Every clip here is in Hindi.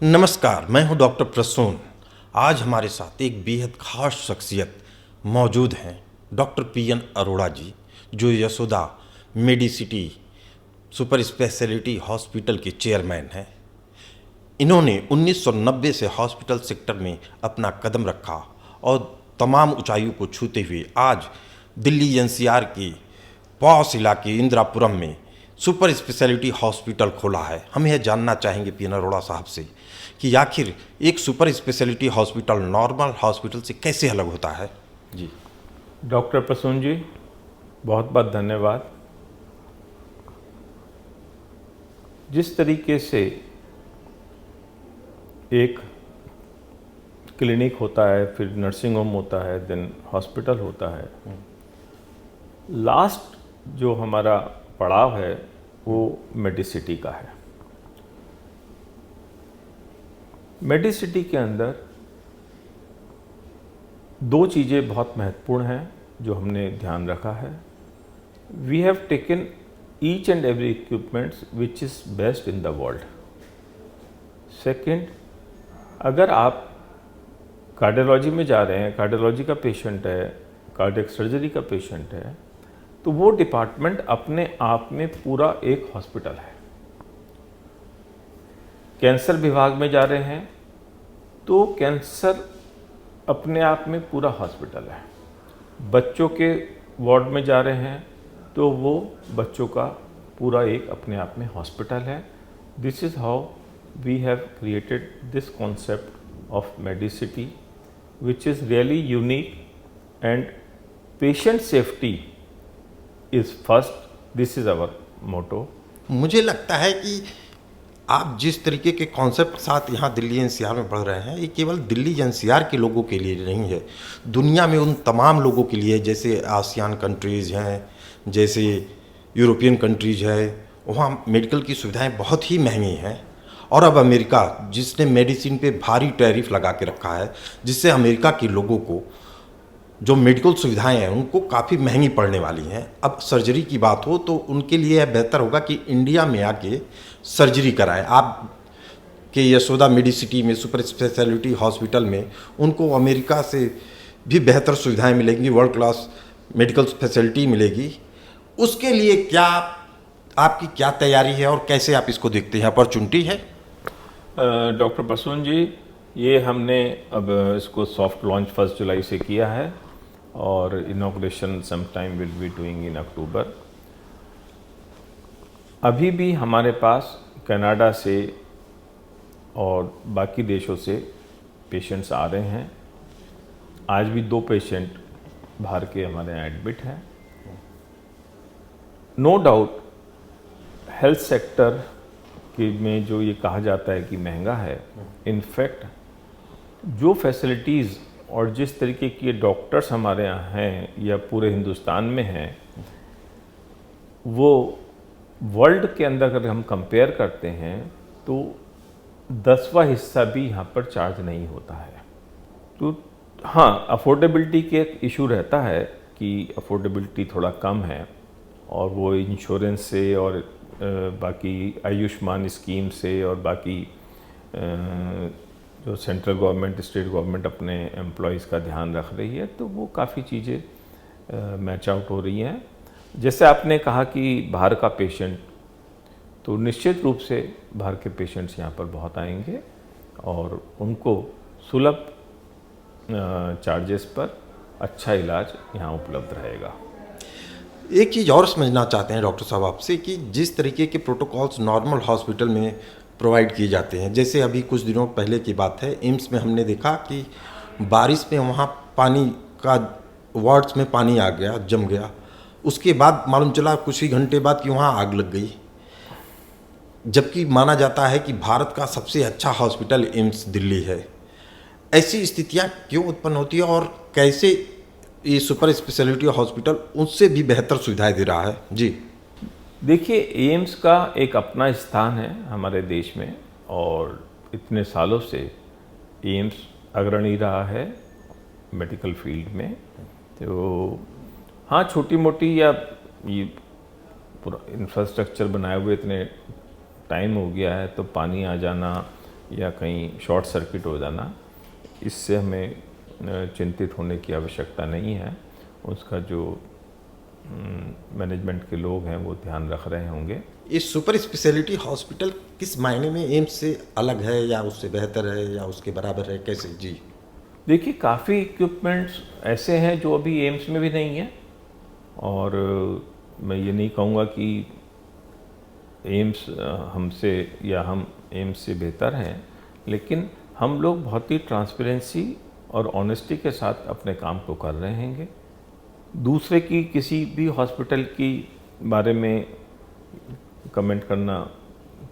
नमस्कार, मैं हूं डॉक्टर प्रसून। आज हमारे साथ एक बेहद खास शख्सियत मौजूद हैं, डॉक्टर पीएन अरोड़ा जी, जो Yashoda Medicity super speciality hospital के चेयरमैन हैं। इन्होंने 1990 से हॉस्पिटल सेक्टर में अपना कदम रखा और तमाम ऊंचाइयों को छूते हुए आज दिल्ली एनसीआर के पॉश इलाके इंदिरापुरम में सुपर स्पेशलिटी हॉस्पिटल खोला है। हम यह जानना चाहेंगे पीएन अरोड़ा साहब से कि आखिर एक super speciality hospital normal hospital से कैसे अलग होता है। जी डॉक्टर प्रसून जी, बहुत बहुत धन्यवाद। जिस तरीके से एक क्लिनिक होता है, फिर नर्सिंग होम होता है, देन हॉस्पिटल होता है, लास्ट जो हमारा पड़ाव है वो मेडिसिटी का है। मेडिसिटी के अंदर दो चीज़ें बहुत महत्वपूर्ण हैं जो हमने ध्यान रखा है। We have taken each and every equipments which is best in the world. Second, अगर आप कार्डियोलॉजी में जा रहे हैं, कार्डियोलॉजी का पेशेंट है, कार्डियक सर्जरी का पेशेंट है, तो वो डिपार्टमेंट अपने आप में पूरा एक हॉस्पिटल है। कैंसर विभाग में जा रहे हैं तो कैंसर अपने आप में पूरा हॉस्पिटल है। बच्चों के वार्ड में जा रहे हैं तो वो बच्चों का पूरा एक अपने आप में हॉस्पिटल है। This is how we have created this concept of medicity which is really unique and patient safety is first. This is our motto. मुझे लगता है कि आप जिस तरीके के कॉन्सेप्ट के साथ यहाँ दिल्ली एनसीआर में पढ़ रहे हैं, ये केवल दिल्ली एनसीआर के लोगों के लिए नहीं है, दुनिया में उन तमाम लोगों के लिए, जैसे आसियान कंट्रीज़ हैं, जैसे यूरोपियन कंट्रीज़ है, वहाँ मेडिकल की सुविधाएं बहुत ही महंगी हैं। और अब अमेरिका, जिसने मेडिसिन पे भारी टैरिफ लगा के रखा है, जिससे अमेरिका के लोगों को जो मेडिकल सुविधाएं हैं उनको काफ़ी महंगी पड़ने वाली हैं। अब सर्जरी की बात हो तो उनके लिए यह बेहतर होगा कि इंडिया में आके सर्जरी कराएं। आप के यशोदा मेडिसिटी में सुपर स्पेशलिटी हॉस्पिटल में उनको अमेरिका से भी बेहतर सुविधाएं मिलेंगी, वर्ल्ड क्लास मेडिकल फैसिलिटी मिलेगी। उसके लिए क्या आपकी क्या तैयारी है और कैसे आप इसको देखते हैं, अपॉर्चुनिटी है? डॉक्टर प्रसून जी, ये हमने अब इसको सॉफ्ट लॉन्च 1 जुलाई से किया है और inauguration some time will be doing in October. अभी भी हमारे पास कनाडा से और बाकी देशों से पेशेंट्स आ रहे हैं। आज भी 2 पेशेंट बाहर के हमारे यहाँ एडमिट हैं। नो डाउट हेल्थ सेक्टर के में जो ये कहा जाता है कि महंगा है, इनफैक्ट जो फैसिलिटीज़ और जिस तरीके के डॉक्टर्स हमारे यहाँ हैं या पूरे हिंदुस्तान में हैं, वो वर्ल्ड के अंदर अगर हम कंपेयर करते हैं तो 10वां हिस्सा भी यहाँ पर चार्ज नहीं होता है। तो हाँ, अफोर्डेबिलिटी के एक इशू रहता है कि अफोर्डेबिलिटी थोड़ा कम है, और वो इंश्योरेंस से और बाकी आयुष्मान स्कीम से और बाकी जो सेंट्रल गवर्नमेंट, स्टेट गवर्नमेंट अपने एम्प्लॉयज़ का ध्यान रख रही है, तो वो काफ़ी चीज़ें मैच आउट हो रही हैं। जैसे आपने कहा कि बाहर का पेशेंट, तो निश्चित रूप से बाहर के पेशेंट्स यहाँ पर बहुत आएंगे और उनको सुलभ चार्जेस पर अच्छा इलाज यहाँ उपलब्ध रहेगा। एक चीज़ और समझना चाहते हैं डॉक्टर साहब आपसे कि जिस तरीके के प्रोटोकॉल्स नॉर्मल हॉस्पिटल में प्रोवाइड किए जाते हैं, जैसे अभी कुछ दिनों पहले की बात है, एम्स में हमने देखा कि बारिश में वहाँ पानी का वार्ड्स में पानी आ गया, जम गया। उसके बाद मालूम चला कुछ ही घंटे बाद कि वहाँ आग लग गई, जबकि माना जाता है कि भारत का सबसे अच्छा हॉस्पिटल एम्स दिल्ली है। ऐसी स्थितियाँ क्यों उत्पन्न होती है और कैसे ये सुपर स्पेशलिटी हॉस्पिटल उससे भी बेहतर सुविधाएं दे रहा है? जी देखिए, एम्स का एक अपना स्थान है हमारे देश में और इतने सालों से एम्स अग्रणी रहा है मेडिकल फील्ड में। तो हाँ, छोटी मोटी या ये पूरा इंफ्रास्ट्रक्चर बनाए हुए इतने टाइम हो गया है, तो पानी आ जाना या कहीं शॉर्ट सर्किट हो जाना, इससे हमें चिंतित होने की आवश्यकता नहीं है। उसका जो मैनेजमेंट के लोग हैं वो ध्यान रख रहे होंगे। ये सुपर स्पेशलिटी हॉस्पिटल किस मायने में एम्स से अलग है, या उससे बेहतर है, या उसके बराबर है, कैसे? जी देखिए, काफ़ी इक्विपमेंट्स ऐसे हैं जो अभी एम्स में भी नहीं है, और मैं ये नहीं कहूँगा कि एम्स हमसे या हम एम्स से बेहतर हैं, लेकिन हम लोग बहुत ही ट्रांसपेरेंसी और ऑनेस्टी के साथ अपने काम को कर रहे हैंगे। दूसरे की किसी भी हॉस्पिटल की बारे में कमेंट करना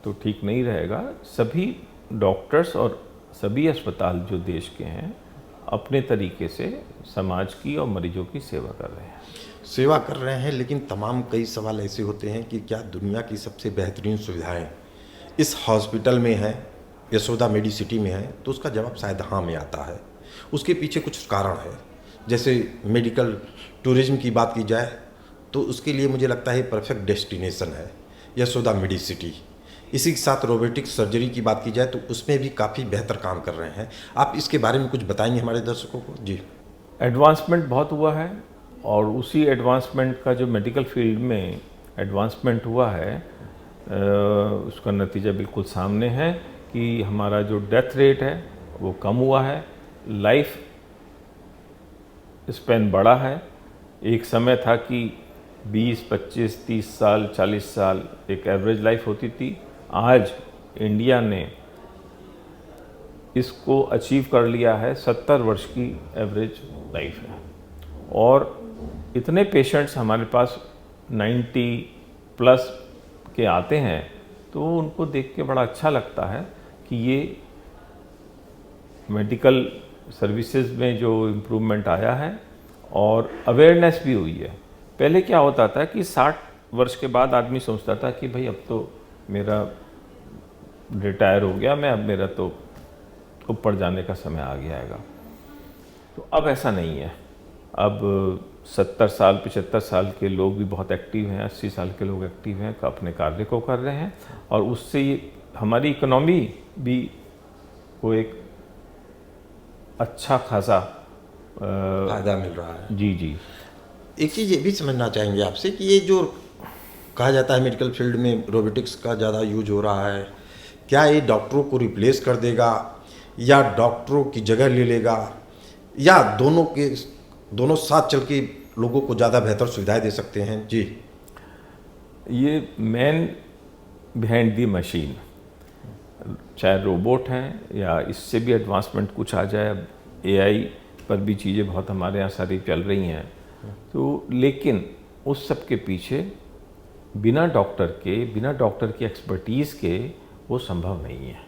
तो ठीक नहीं रहेगा। सभी डॉक्टर्स और सभी अस्पताल जो देश के हैं अपने तरीके से समाज की और मरीजों की सेवा कर रहे हैं। सेवा कर रहे हैं, लेकिन तमाम कई सवाल ऐसे होते हैं कि क्या दुनिया की सबसे बेहतरीन सुविधाएं इस हॉस्पिटल में है, यशोदा मेडिसिटी में है? तो उसका जवाब शायद हाँ में आता है। उसके पीछे कुछ कारण है। जैसे मेडिकल टूरिज्म की बात की जाए तो उसके लिए मुझे लगता है परफेक्ट डेस्टिनेशन है यशोदा मेडिसिटी। इसी के साथ रोबोटिक सर्जरी की बात की जाए तो उसमें भी काफ़ी बेहतर काम कर रहे हैं। आप इसके बारे में कुछ बताएंगे हमारे दर्शकों को? जी। एडवांसमेंट बहुत हुआ है, और उसी एडवांसमेंट का जो मेडिकल फील्ड में एडवांसमेंट हुआ है उसका नतीजा बिल्कुल सामने है कि हमारा जो डेथ रेट है वो कम हुआ है, लाइफ स्पैन बढ़ा है। एक समय था कि 20, 25, 30 साल, 40 साल एक एवरेज लाइफ होती थी। आज इंडिया ने इसको अचीव कर लिया है, 70 वर्ष की एवरेज लाइफ है। और इतने पेशेंट्स हमारे पास 90 प्लस के आते हैं, तो उनको देख के बड़ा अच्छा लगता है कि ये मेडिकल सर्विसेज में जो इम्प्रूवमेंट आया है और अवेयरनेस भी हुई है। पहले क्या होता था कि 60 वर्ष के बाद आदमी सोचता था कि भाई अब तो मेरा रिटायर हो गया मैं, अब मेरा तो ऊपर जाने का समय आ गया है। तो अब ऐसा नहीं है। अब 70 साल 75 साल के लोग भी बहुत एक्टिव हैं, 80 साल के लोग एक्टिव हैं, अपने कार्य को कर रहे हैं, और उससे हमारी इकोनॉमी भी को एक अच्छा खासा फायदा मिल रहा है। जी जी। एक चीज़ ये भी समझना चाहेंगे आपसे कि ये जो कहा जाता है मेडिकल फील्ड में रोबोटिक्स का ज़्यादा यूज हो रहा है, क्या ये डॉक्टरों को रिप्लेस कर देगा या डॉक्टरों की जगह ले लेगा, या दोनों साथ चल के लोगों को ज़्यादा बेहतर सुविधाएं दे सकते हैं? जी। ये मैन बिहाइंड दी मशीन, चाहे रोबोट हैं या इससे भी एडवांसमेंट कुछ आ जाए, अब एआई पर भी चीज़ें बहुत हमारे यहाँ सारी चल रही हैं, तो लेकिन उस सब के पीछे बिना डॉक्टर की एक्सपर्टीज़ के वो संभव नहीं है।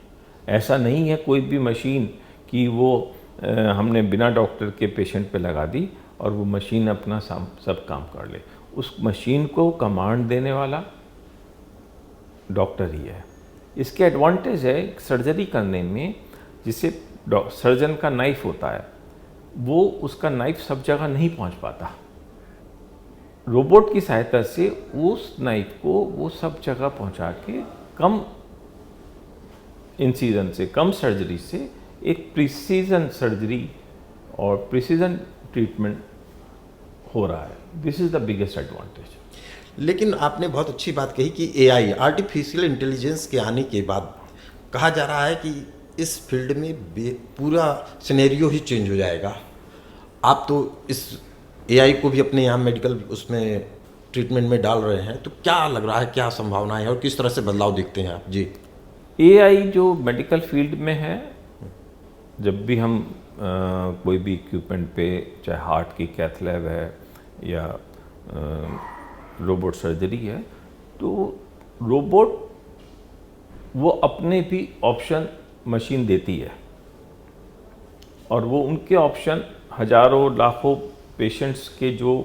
ऐसा नहीं है कोई भी मशीन कि वो हमने बिना डॉक्टर के पेशेंट पे लगा दी और वो मशीन अपना सब काम कर ले। उस मशीन को कमांड देने वाला डॉक्टर ही है। इसके एडवांटेज है सर्जरी करने में, जिसे सर्जन का नाइफ होता है, वो उसका नाइफ सब जगह नहीं पहुंच पाता। रोबोट की सहायता से उस नाइफ को वो सब जगह पहुंचा के कम इंसिजन से, कम सर्जरी से एक प्रिसीजन सर्जरी और प्रिसीजन ट्रीटमेंट हो रहा है। This is the biggest advantage. लेकिन आपने बहुत अच्छी बात कही कि एआई, आर्टिफिशियल इंटेलिजेंस के आने के बाद कहा जा रहा है कि इस फील्ड में पूरा सिनेरियो ही चेंज हो जाएगा। आप तो इस एआई को भी अपने यहाँ मेडिकल उसमें ट्रीटमेंट में डाल रहे हैं, तो क्या लग रहा है, क्या संभावना है और किस तरह से बदलाव देखते हैं आप? जी। एआई जो मेडिकल फील्ड में है, जब भी हम कोई भी इक्विपमेंट पे, चाहे हार्ट की कैथ लैब है या रोबोट सर्जरी है, तो रोबोट वो अपने भी ऑप्शन मशीन देती है, और वो उनके ऑप्शन हजारों लाखों पेशेंट्स के जो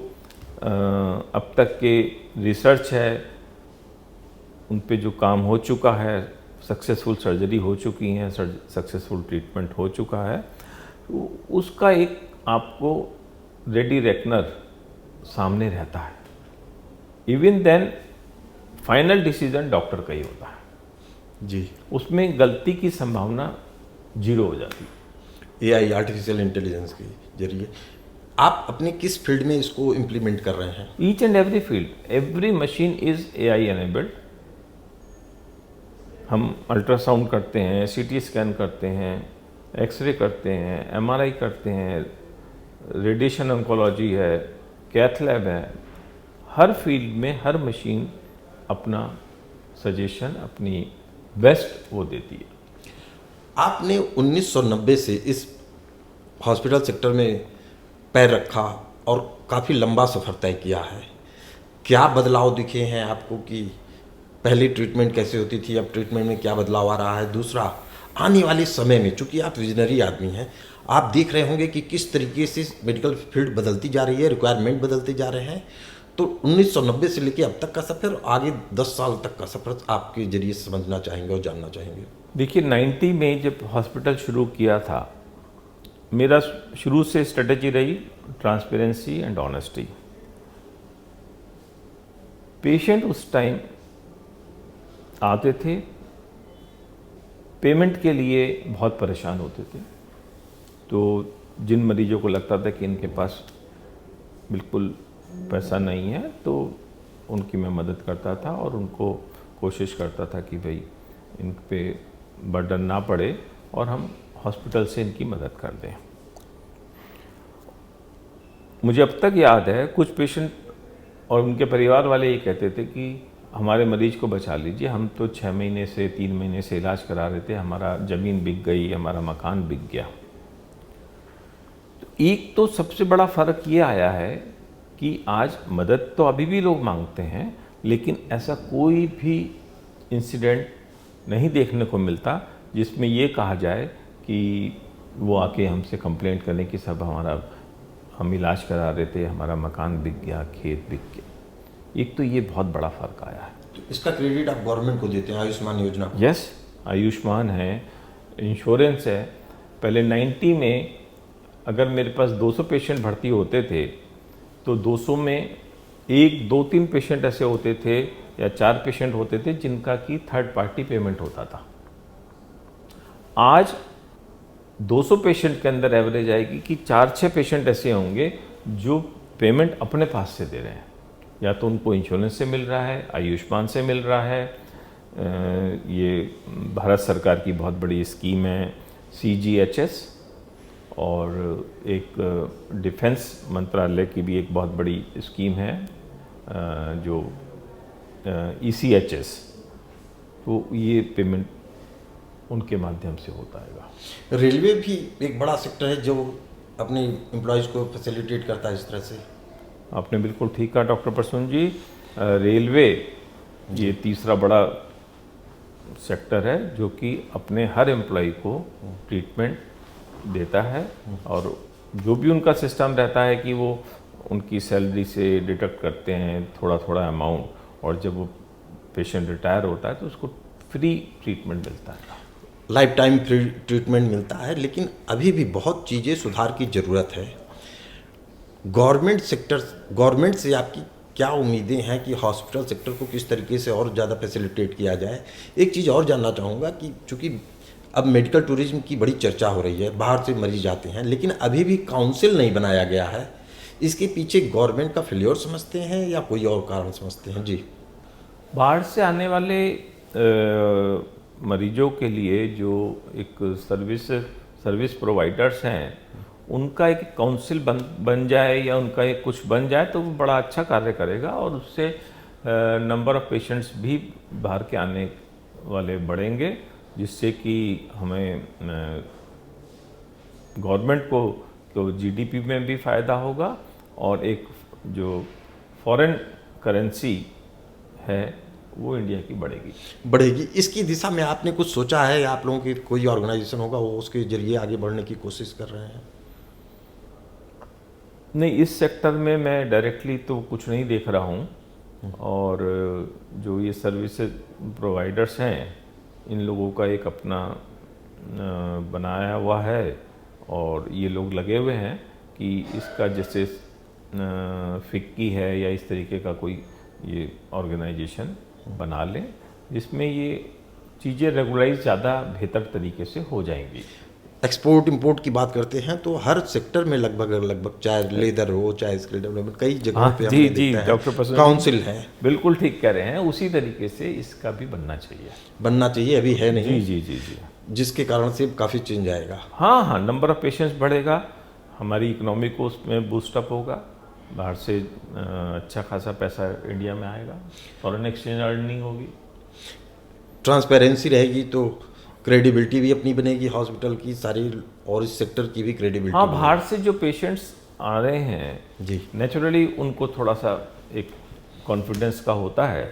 अब तक के रिसर्च है उन पे जो काम हो चुका है, सक्सेसफुल सर्जरी हो चुकी हैं, सक्सेसफुल ट्रीटमेंट हो चुका है, तो उसका एक आपको रेडी रेकनर सामने रहता है। Even then final decision doctor का ही होता है। जी। उसमें गलती की संभावना 0 हो जाती है। एआई, आर्टिफिशियल इंटेलिजेंस के जरिए आप अपने किस फील्ड में इसको इम्प्लीमेंट कर रहे हैं? Each and every field, every machine is AI enabled. हम अल्ट्रासाउंड करते हैं, सीटी स्कैन करते हैं, एक्सरे करते हैं, एमआरआई करते हैं, रेडिएशन ऑन्कोलॉजी है, कैथ लैब है। हर फील्ड में हर मशीन अपना सजेशन, अपनी बेस्ट वो देती है। आपने 1990 से इस हॉस्पिटल सेक्टर में पैर रखा और काफ़ी लंबा सफ़र तय किया है। क्या बदलाव दिखे हैं आपको कि पहले ट्रीटमेंट कैसे होती थी, अब ट्रीटमेंट में क्या बदलाव आ रहा है? दूसरा, आने वाले समय में, चूंकि आप विजनरी आदमी हैं, आप देख रहे होंगे कि किस तरीके से मेडिकल फील्ड बदलती जा रही है, रिक्वायरमेंट बदलते जा रहे हैं। तो 1990 से लेकर अब तक का सफ़र, आगे 10 साल तक का सफ़र आपके जरिए समझना चाहेंगे और जानना चाहेंगे। देखिए 90 में जब हॉस्पिटल शुरू किया था, मेरा शुरू से स्ट्रेटजी रही ट्रांसपेरेंसी एंड ऑनेस्टी। पेशेंट उस टाइम आते थे, पेमेंट के लिए बहुत परेशान होते थे। तो जिन मरीजों को लगता था कि इनके पास बिल्कुल पैसा नहीं है, तो उनकी मैं मदद करता था और उनको कोशिश करता था कि भाई इन पे बर्डन ना पड़े और हम हॉस्पिटल से इनकी मदद कर दें। मुझे अब तक याद है कुछ पेशेंट और उनके परिवार वाले ये कहते थे कि हमारे मरीज को बचा लीजिए, हम तो 6 महीने से 3 महीने से इलाज करा रहे थे, हमारा ज़मीन बिक गई, हमारा मकान बिक गया। तो एक तो सबसे बड़ा फ़र्क ये आया है कि आज मदद तो अभी भी लोग मांगते हैं, लेकिन ऐसा कोई भी इंसिडेंट नहीं देखने को मिलता जिसमें ये कहा जाए कि वो आके हमसे कंप्लेंट करें कि सब हम इलाज करा रहे थे, हमारा मकान बिक गया, खेत बिक गया। एक तो ये बहुत बड़ा फ़र्क आया है। तो इसका क्रेडिट आप गवर्नमेंट को देते हैं, आयुष्मान योजना को? यस, आयुष्मान है, इंश्योरेंस है। पहले 90 में अगर मेरे पास 200 पेशेंट भर्ती होते थे तो 200 में 1, 2, 3 पेशेंट ऐसे होते थे या 4 पेशेंट होते थे जिनका कि थर्ड पार्टी पेमेंट होता था। आज 200 पेशेंट के अंदर एवरेज आएगी कि 4-6 पेशेंट ऐसे होंगे जो पेमेंट अपने पास से दे रहे हैं, या तो उनको इंश्योरेंस से मिल रहा है, आयुष्मान से मिल रहा है। ये भारत सरकार की बहुत बड़ी स्कीम है CGHS, और एक डिफेंस मंत्रालय की भी एक बहुत बड़ी स्कीम है जो ECHS। तो ये पेमेंट उनके माध्यम से होता है। रेलवे भी एक बड़ा सेक्टर है जो अपने एम्प्लॉयज़ को फैसिलिटेट करता है इस तरह से। आपने बिल्कुल ठीक कहा डॉक्टर प्रसून जी। रेलवे ये तीसरा बड़ा सेक्टर है जो कि अपने हर एम्प्लॉय को ट्रीटमेंट देता है, और जो भी उनका सिस्टम रहता है कि वो उनकी सैलरी से डिडक्ट करते हैं थोड़ा थोड़ा अमाउंट, और जब वो पेशेंट रिटायर होता है तो उसको फ्री ट्रीटमेंट मिलता है, लाइफ टाइम फ्री ट्रीटमेंट मिलता है। लेकिन अभी भी बहुत चीज़ें सुधार की ज़रूरत है। गवर्नमेंट से आपकी क्या उम्मीदें हैं कि हॉस्पिटल सेक्टर को किस तरीके से और ज़्यादा फैसिलिटेट किया जाए? एक चीज़ और जानना चाहूँगा कि चूँकि अब मेडिकल टूरिज्म की बड़ी चर्चा हो रही है, बाहर से मरीज आते हैं, लेकिन अभी भी काउंसिल नहीं बनाया गया है। इसके पीछे गवर्नमेंट का फेल्योर समझते हैं या कोई और कारण समझते हैं? जी। बाहर से आने वाले मरीजों के लिए जो एक सर्विस प्रोवाइडर्स हैं, उनका एक काउंसिल बन जाए या उनका एक कुछ बन जाए तो वो बड़ा अच्छा कार्य करेगा, और उससे नंबर ऑफ पेशेंट्स भी बाहर के आने वाले बढ़ेंगे, जिससे कि हमें गवर्नमेंट को तो GDP में भी फ़ायदा होगा, और एक जो फॉरेन करेंसी है वो इंडिया की बढ़ेगी। इसकी दिशा में आपने कुछ सोचा है, या आप लोगों की कोई ऑर्गेनाइजेशन होगा वो उसके जरिए आगे बढ़ने की कोशिश कर रहे हैं? नहीं, इस सेक्टर में मैं डायरेक्टली तो कुछ नहीं देख रहा हूँ, और जो ये सर्विसेज प्रोवाइडर्स हैं इन लोगों का एक अपना बनाया हुआ है, और ये लोग लगे हुए हैं कि इसका जैसे फिक्की है या इस तरीके का कोई ये ऑर्गेनाइजेशन बना लें जिसमें ये चीज़ें रेगुलाइज ज़्यादा बेहतर तरीके से हो जाएंगी। एक्सपोर्ट इंपोर्ट की बात करते हैं तो हर सेक्टर में लगभग चाहे लेदर हो चाहे स्किल डेवलपमेंट कई जगहों हाँ पे जी हमने जी, देखा है डॉक्टर प्रसन्न काउंसिल है। बिल्कुल ठीक कह रहे हैं, उसी तरीके से इसका भी बनना चाहिए। बनना चाहिए, अभी है नहीं। जी जी जी जी। जिसके कारण से काफ़ी चेंज आएगा। हाँ हाँ, नंबर ऑफ पेशेंट्स बढ़ेगा, हमारी इकोनॉमी को उसमें बूस्टअप होगा, बाहर से अच्छा खासा पैसा इंडिया में आएगा, फॉरेन एक्सचेंज अर्निंग होगी। ट्रांसपेरेंसी रहेगी तो क्रेडिबिलिटी भी अपनी बनेगी हॉस्पिटल की सारी, और इस सेक्टर की भी क्रेडिबिलिटी हाँ, बाहर से जो पेशेंट्स आ रहे हैं जी नेचुरली उनको थोड़ा सा एक कॉन्फिडेंस का होता है,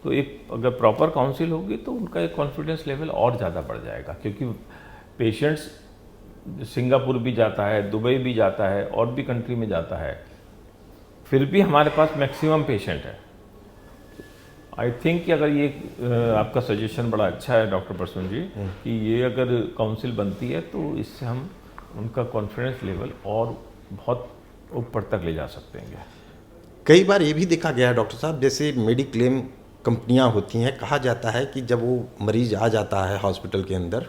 तो एक अगर प्रॉपर काउंसिल होगी तो उनका एक कॉन्फिडेंस लेवल और ज़्यादा बढ़ जाएगा, क्योंकि पेशेंट्स सिंगापुर भी जाता है, दुबई भी जाता है, और भी कंट्री में जाता है, फिर भी हमारे पास मैक्सिमम पेशेंट है। आई थिंक कि अगर ये आपका सजेशन बड़ा अच्छा है डॉक्टर प्रसून जी, कि ये अगर काउंसिल बनती है तो इससे हम उनका कॉन्फिडेंस लेवल और बहुत ऊपर तक ले जा सकते हैं। कई बार ये भी देखा गया है डॉक्टर साहब, जैसे मेडिक्लेम कंपनियां होती हैं, कहा जाता है कि जब वो मरीज आ जाता है हॉस्पिटल के अंदर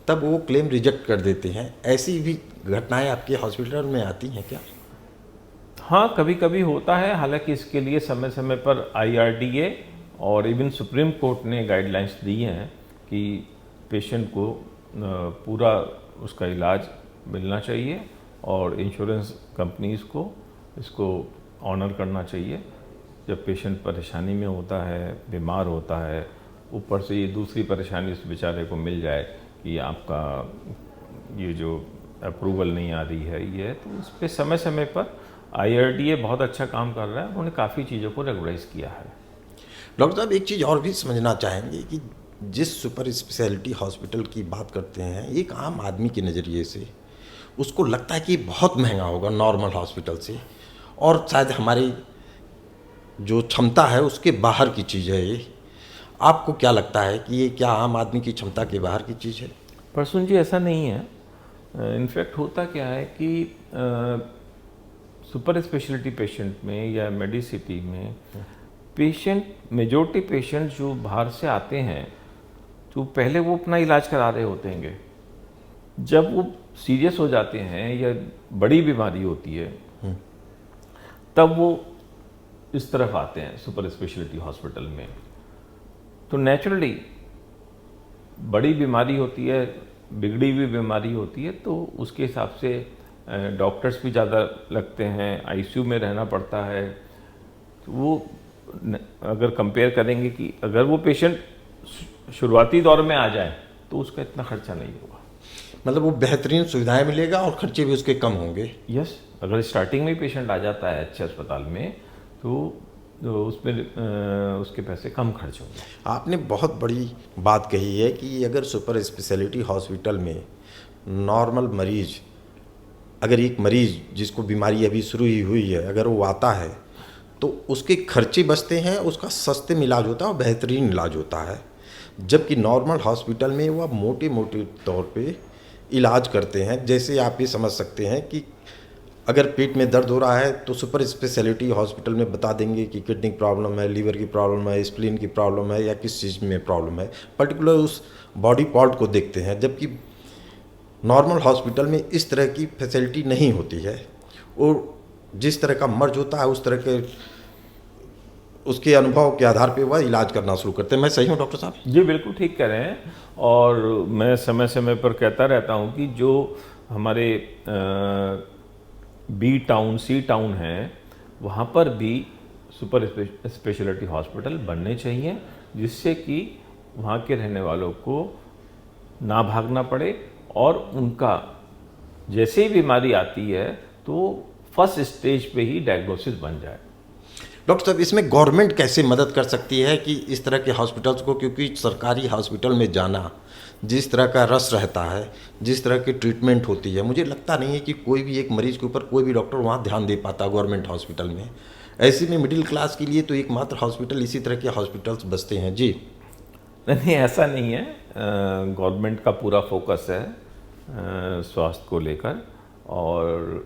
तब वो क्लेम रिजेक्ट कर देते हैं। ऐसी भी घटनाएं आपके हॉस्पिटल में आती हैं क्या? हाँ, कभी कभी होता है, हालांकि इसके लिए समय समय पर IRDA और इवन सुप्रीम कोर्ट ने गाइडलाइंस दी हैं कि पेशेंट को पूरा उसका इलाज मिलना चाहिए और इंश्योरेंस कंपनीज को इसको ऑनर करना चाहिए। जब पेशेंट परेशानी में होता है, बीमार होता है, ऊपर से ये दूसरी परेशानी उस बेचारे को मिल जाए कि आपका ये जो अप्रूवल नहीं आ रही है ये, तो उस पर समय समय पर IRDA बहुत अच्छा काम कर रहा है, उन्होंने काफ़ी चीज़ों को रेगुलाइज किया है। डॉक्टर साहब एक चीज़ और भी समझना चाहेंगे कि जिस सुपर स्पेशलिटी हॉस्पिटल की बात करते हैं, एक आम आदमी के नज़रिए से उसको लगता है कि बहुत महंगा होगा नॉर्मल हॉस्पिटल से, और शायद हमारी जो क्षमता है उसके बाहर की चीज़ है ये। आपको क्या लगता है कि ये क्या आम आदमी की क्षमता के बाहर की चीज़ है? प्रसून जी, ऐसा नहीं है। इनफैक्ट होता क्या है कि सुपर स्पेशलिटी पेशेंट में या मेडिसिटी में मेजोरिटी पेशेंट जो बाहर से आते हैं तो पहले वो अपना इलाज करा रहे होते हैं, जब वो सीरियस हो जाते हैं या बड़ी बीमारी होती है तब वो इस तरफ आते हैं सुपर स्पेशलिटी हॉस्पिटल में। तो नेचुरली बड़ी बीमारी होती है, बिगड़ी हुई बीमारी होती है, तो उसके हिसाब से डॉक्टर्स भी ज़्यादा लगते हैं, ICU में रहना पड़ता है। तो वो अगर कंपेयर करेंगे कि अगर वो पेशेंट शुरुआती दौर में आ जाए तो उसका इतना खर्चा नहीं होगा। मतलब वो बेहतरीन सुविधाएं मिलेगा और खर्चे भी उसके कम होंगे। यस, अगर स्टार्टिंग में पेशेंट आ जाता है अच्छे अस्पताल में तो उसमें उसके पैसे कम खर्च होंगे। आपने बहुत बड़ी बात कही है कि अगर सुपर स्पेशलिटी हॉस्पिटल में नॉर्मल मरीज, अगर एक मरीज जिसको बीमारी अभी शुरू ही हुई है अगर वो आता है तो उसके खर्चे बचते हैं, उसका सस्ते में इलाज होता है और बेहतरीन इलाज होता है। जबकि नॉर्मल हॉस्पिटल में वो मोटे मोटे तौर पे इलाज करते हैं। जैसे आप ये समझ सकते हैं कि अगर पेट में दर्द हो रहा है तो सुपर स्पेशलिटी हॉस्पिटल में बता देंगे कि किडनी की प्रॉब्लम है, लीवर की प्रॉब्लम है, स्प्लीन की प्रॉब्लम है या किस चीज़ में प्रॉब्लम है, पर्टिकुलर उस बॉडी पार्ट को देखते हैं। जबकि नॉर्मल हॉस्पिटल में इस तरह की फैसिलिटी नहीं होती है और जिस तरह का मर्ज होता है उस तरह के उसके अनुभव के आधार पे वह इलाज करना शुरू करते हैं। मैं सही हूँ डॉक्टर साहब? जी बिल्कुल ठीक कह रहे हैं, और मैं समय समय पर कहता रहता हूँ कि जो हमारे B टाउन C टाउन हैं वहाँ पर भी सुपर स्पेशलिटी हॉस्पिटल बनने चाहिए, जिससे कि वहाँ के रहने वालों को ना भागना पड़े और उनका जैसे ही बीमारी आती है तो फर्स्ट स्टेज पे ही डायग्नोसिस बन जाए। डॉक्टर साहब इसमें गवर्नमेंट कैसे मदद कर सकती है कि इस तरह के हॉस्पिटल्स को, क्योंकि सरकारी हॉस्पिटल में जाना जिस तरह का रश रहता है, जिस तरह की ट्रीटमेंट होती है, मुझे लगता नहीं है कि कोई भी एक मरीज के ऊपर कोई भी डॉक्टर वहाँ ध्यान दे पाता गवर्नमेंट हॉस्पिटल में। ऐसे में मिडिल क्लास के लिए तो एकमात्र हॉस्पिटल इसी तरह के हॉस्पिटल्स बसते हैं। जी नहीं, ऐसा नहीं है। गवर्नमेंट का पूरा फोकस है स्वास्थ्य को लेकर, और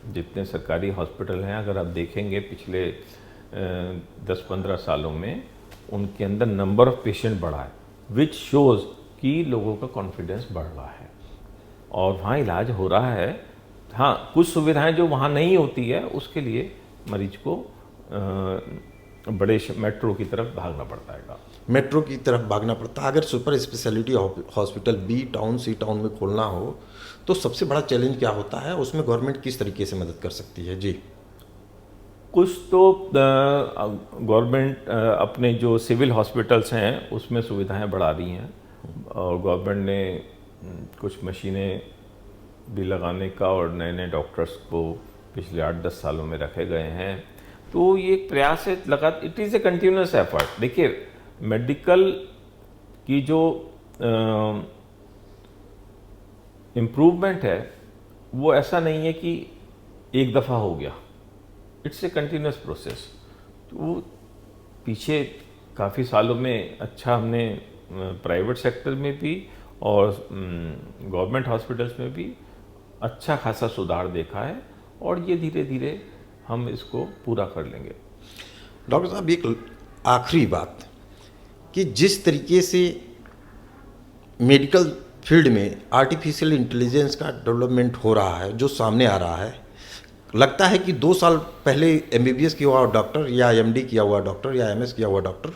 जितने सरकारी हॉस्पिटल हैं अगर आप देखेंगे पिछले 10-15 सालों में उनके अंदर नंबर ऑफ पेशेंट बढ़ा है। विच शोज़ कि लोगों का कॉन्फिडेंस बढ़ रहा है और वहाँ इलाज हो रहा है। हाँ, कुछ सुविधाएं जो वहाँ नहीं होती है उसके लिए मरीज को बड़े मेट्रो की तरफ भागना पड़ता है। मेट्रो की तरफ भागना पड़ता है। अगर super speciality hospital B town C town में खोलना हो तो सबसे बड़ा चैलेंज क्या होता है, उसमें गवर्नमेंट किस तरीके से मदद कर सकती है? जी, कुछ तो गवर्नमेंट अपने जो सिविल हॉस्पिटल्स हैं उसमें सुविधाएं बढ़ा रही हैं और गवर्नमेंट ने कुछ मशीनें भी लगाने का और नए नए डॉक्टर्स को पिछले 8-10 सालों में रखे गए हैं। तो ये एक प्रयास है, लगा it is a continuous effort. देखिए, मेडिकल की जो इम्प्रूवमेंट है वो ऐसा नहीं है कि एक दफ़ा हो गया, इट्स ए कंटिन्यूस प्रोसेस। तो पीछे काफ़ी सालों में अच्छा हमने प्राइवेट सेक्टर में भी और गवर्नमेंट हॉस्पिटल्स में भी अच्छा खासा सुधार देखा है और ये धीरे धीरे हम इसको पूरा कर लेंगे। डॉक्टर साहब एक आखिरी बात कि जिस तरीके से मेडिकल फील्ड में आर्टिफिशियल इंटेलिजेंस का डेवलपमेंट हो रहा है, जो सामने आ रहा है, लगता है कि 2 साल पहले एमबीबीएस किया हुआ डॉक्टर या एमडी किया हुआ डॉक्टर या एमएस किया हुआ डॉक्टर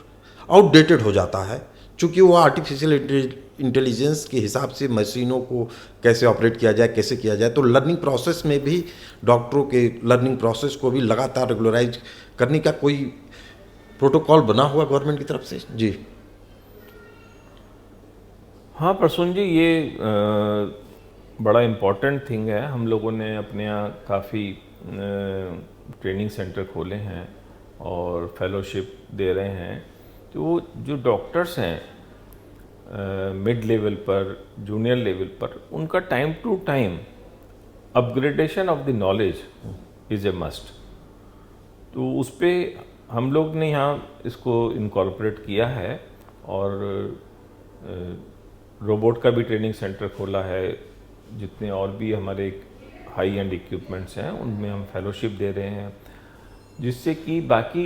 आउटडेटेड हो जाता है, क्योंकि वो आर्टिफिशियल इंटेलिजेंस के हिसाब से मशीनों को कैसे ऑपरेट किया जाए, कैसे किया जाए। तो लर्निंग प्रोसेस में भी डॉक्टरों के लर्निंग प्रोसेस को भी लगातार रेगुलराइज करने का कोई प्रोटोकॉल बना हुआ गवर्नमेंट की तरफ से? जी हाँ प्रसून जी, ये बड़ा इम्पॉर्टेंट थिंग है। हम लोगों ने अपने यहाँ काफ़ी ट्रेनिंग सेंटर खोले हैं और फेलोशिप दे रहे हैं। तो जो डॉक्टर्स हैं मिड लेवल पर, जूनियर लेवल पर, उनका time to time upgradation of the knowledge is a must. तो उस पर हम लोग ने यहाँ इसको इनकॉर्पोरेट किया है और रोबोट का भी ट्रेनिंग सेंटर खोला है। जितने और भी हमारे हाई एंड इक्विपमेंट्स हैं उनमें हम फेलोशिप दे रहे हैं, जिससे कि बाकी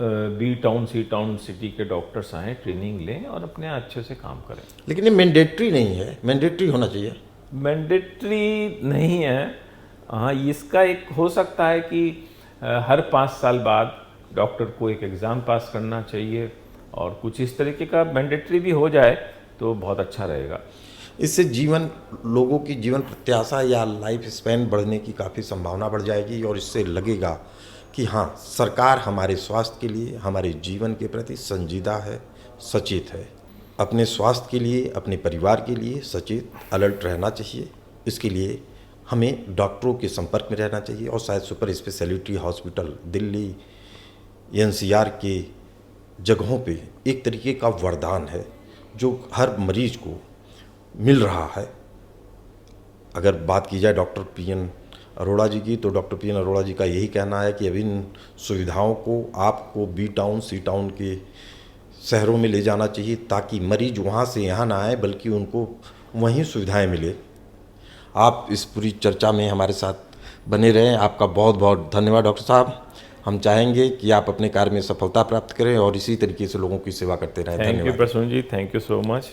B town C town city के डॉक्टर्स आएँ, ट्रेनिंग लें और अपने यहाँ अच्छे से काम करें। लेकिन ये मैंडेटरी नहीं है, मैंडेटरी होना चाहिए। मैंडेटरी नहीं है। हाँ, इसका एक हो सकता है कि हर 5 साल बाद डॉक्टर को एक एग्ज़ाम पास करना चाहिए और कुछ इस तरीके का मैंडेटरी भी हो जाए तो बहुत अच्छा रहेगा। इससे लोगों की जीवन प्रत्याशा या लाइफ स्पैन बढ़ने की काफ़ी संभावना बढ़ जाएगी और इससे लगेगा कि हाँ, सरकार हमारे स्वास्थ्य के लिए, हमारे जीवन के प्रति संजीदा है, सचेत है। अपने स्वास्थ्य के लिए, अपने परिवार के लिए सचेत, अलर्ट रहना चाहिए। इसके लिए हमें डॉक्टरों के संपर्क में रहना चाहिए और शायद super speciality hospital Delhi, NCR के जगहों पे एक तरीके का वरदान है जो हर मरीज को मिल रहा है। अगर बात की जाए डॉक्टर पीएन अरोड़ा जी की, तो डॉक्टर पीएन अरोड़ा जी का यही कहना है कि अब इन सुविधाओं को आपको बी टाउन सी टाउन के शहरों में ले जाना चाहिए ताकि मरीज वहाँ से यहाँ ना आए बल्कि उनको वहीं सुविधाएं मिले। आप इस पूरी चर्चा में हमारे साथ बने रहें। आपका बहुत बहुत धन्यवाद डॉक्टर साहब। हम चाहेंगे कि आप अपने कार्य में सफलता प्राप्त करें और इसी तरीके से लोगों की सेवा करते रहें। थैंक यू धन्यवाद। प्रसून जी, थैंक यू सो मच।